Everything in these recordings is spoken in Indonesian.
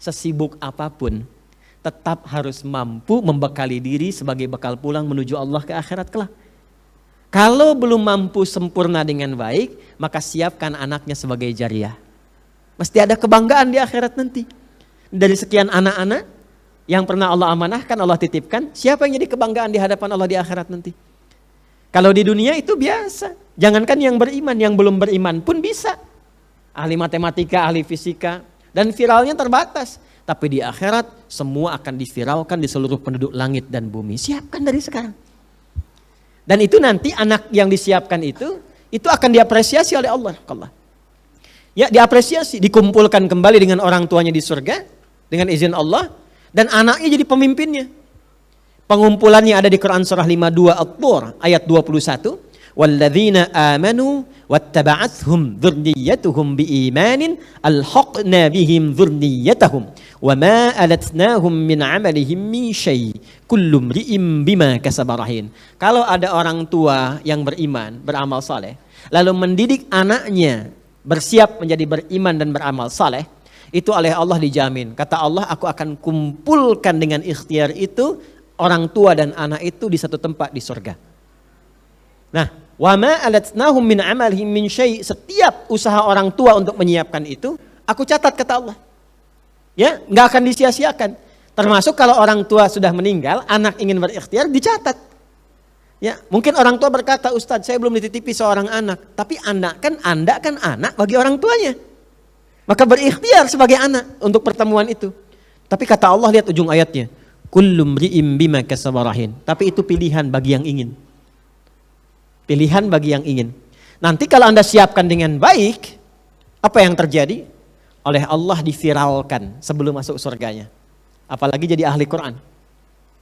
sesibuk apapun, tetap harus mampu membekali diri sebagai bekal pulang menuju Allah ke akhirat kelak. Kalau belum mampu sempurna dengan baik, maka siapkan anaknya sebagai jariyah. Mesti ada kebanggaan di akhirat nanti. Dari sekian anak-anak yang pernah Allah amanahkan, Allah titipkan, siapa yang jadi kebanggaan di hadapan Allah di akhirat nanti? Kalau di dunia itu biasa. Jangankan yang beriman, yang belum beriman pun bisa. Ahli matematika, ahli fisika, dan viralnya terbatas. Tapi di akhirat semua akan diviralkan di seluruh penduduk langit dan bumi. Siapkan dari sekarang. Dan itu nanti anak yang disiapkan itu akan diapresiasi oleh Allah. Ya, diapresiasi, dikumpulkan kembali dengan orang tuanya di surga dengan izin Allah, dan anaknya jadi pemimpinnya. Pengumpulannya ada di Quran surah 52 At-Tur ayat 21. Walladzina amanu wattaba'athum dzurriyyatuhum biimanin alhaqna bihim dzurriyyatahum wama alatnahum min 'amalihim min syai' kullu imri'in bima kasaba rahin. Kalau ada orang tua yang beriman, beramal saleh, lalu mendidik anaknya bersiap menjadi beriman dan beramal saleh, itu oleh Allah dijamin. Kata Allah, aku akan kumpulkan dengan ikhtiar itu orang tua dan anak itu di satu tempat di surga. Nah, wa ma alatnahum min amalihim min syai', setiap usaha orang tua untuk menyiapkan itu aku catat, kata Allah. Ya, enggak akan disia-siakan. Termasuk kalau orang tua sudah meninggal, anak ingin berikhtiar, dicatat. Ya, mungkin orang tua berkata, Ustadz, saya belum dititipi seorang anak, tapi Anda kan anak bagi orang tuanya. Maka berikhtiar sebagai anak untuk pertemuan itu. Tapi kata Allah, lihat ujung ayatnya, kullu imri'in bima kasaba rahin. Tapi itu pilihan bagi yang ingin. Pilihan bagi yang ingin. Nanti kalau Anda siapkan dengan baik, apa yang terjadi? Oleh Allah diviralkan sebelum masuk surganya. Apalagi jadi ahli Quran.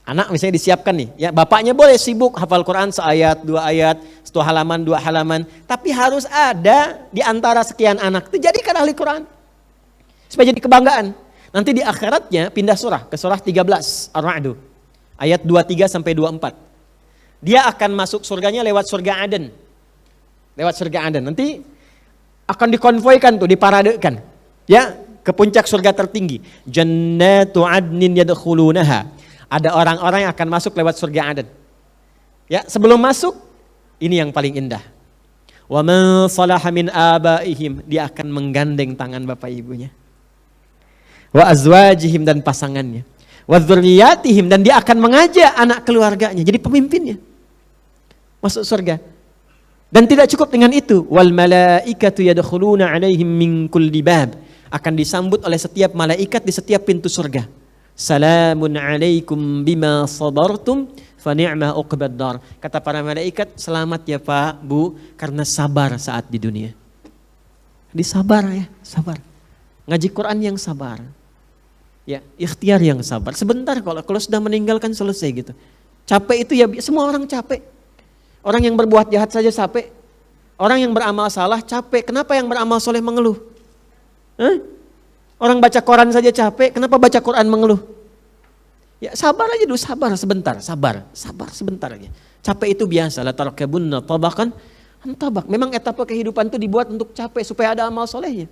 Anak misalnya disiapkan nih, ya bapaknya boleh sibuk hafal Quran seayat, 2 ayat, 1 halaman, 2 halaman. Tapi harus ada di antara sekian anak itu jadikan ahli Quran. Supaya jadi kebanggaan. Nanti di akhiratnya pindah surah ke surah 13 Ar-Ra'd ayat 23 sampai 24. Dia akan masuk surganya lewat surga Aden. Lewat surga Aden. Nanti akan dikonvoikan tuh, diparadekan. Ya, ke puncak surga tertinggi. Jannatu adnin yadkhulunaha. Ada orang-orang yang akan masuk lewat surga Aden. Ya, sebelum masuk ini yang paling indah. Wa man salaha min abaihim, dia akan menggandeng tangan bapak ibunya. Wa azwajihim, dan pasangannya. Wa dzurriyyatihim, dan dia akan mengajak anak keluarganya jadi pemimpinnya masuk surga. Dan tidak cukup dengan itu, wal malaikatu yadkhuluna alaihim min kulli bab, akan disambut oleh setiap malaikat di setiap pintu surga. Salamun alaikum bima sabartum fa ni'ma uqbad dar. Kata para malaikat, selamat ya Pak, Bu, karena sabar saat di dunia. Disabar ya, sabar. Ngaji Quran yang sabar. Ya, ikhtiar yang sabar. Sebentar, kalau sudah meninggalkan selesai gitu. Capek itu ya, semua orang capek. Orang yang berbuat jahat saja capek. Orang yang beramal salah capek. Kenapa yang beramal soleh mengeluh? Orang baca Quran saja capek. Kenapa baca Quran mengeluh? Ya sabar aja dulu, sabar sebentar, sabar sebentar aja. Capek itu biasa. La tarkabunna tabaqan an tabaq. Memang etapa kehidupan itu dibuat untuk capek supaya ada amal solehnya.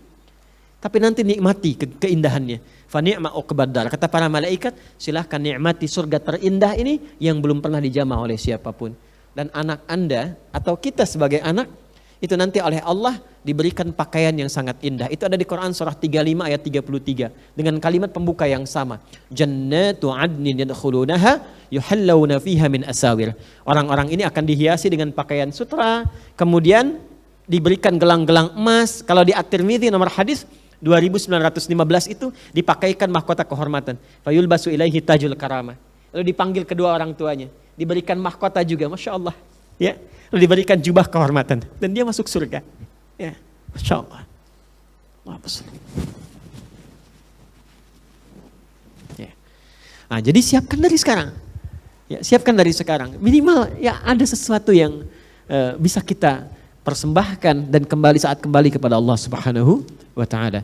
Tapi nanti nikmati keindahannya. Fa ni'ma uqbad dar. Kata para malaikat, silahkan nikmati surga terindah ini yang belum pernah dijamah oleh siapapun. Dan anak Anda atau kita sebagai anak itu nanti oleh Allah diberikan pakaian yang sangat indah. Itu ada di Quran surah 35 ayat 33 dengan kalimat pembuka yang sama. Jannatu adnin yadkhulunaha yuhallawna fiha min asawir. Orang-orang ini akan dihiasi dengan pakaian sutra, kemudian diberikan gelang-gelang emas. Kalau di At-Tirmidzi nomor hadis 2915 itu dipakaikan mahkota kehormatan. Fayulbasu ilaihi tajul karamah. Lalu dipanggil kedua orang tuanya. Diberikan mahkota juga, Masya Allah. Ya, lalu diberikan jubah kehormatan. Dan dia masuk surga. Ya, Masya Allah. Ya. Nah, jadi siapkan dari sekarang. Ya, siapkan dari sekarang. Minimal ya ada sesuatu yang bisa kita persembahkan dan saat kembali kepada Allah Subhanahu wa Ta'ala.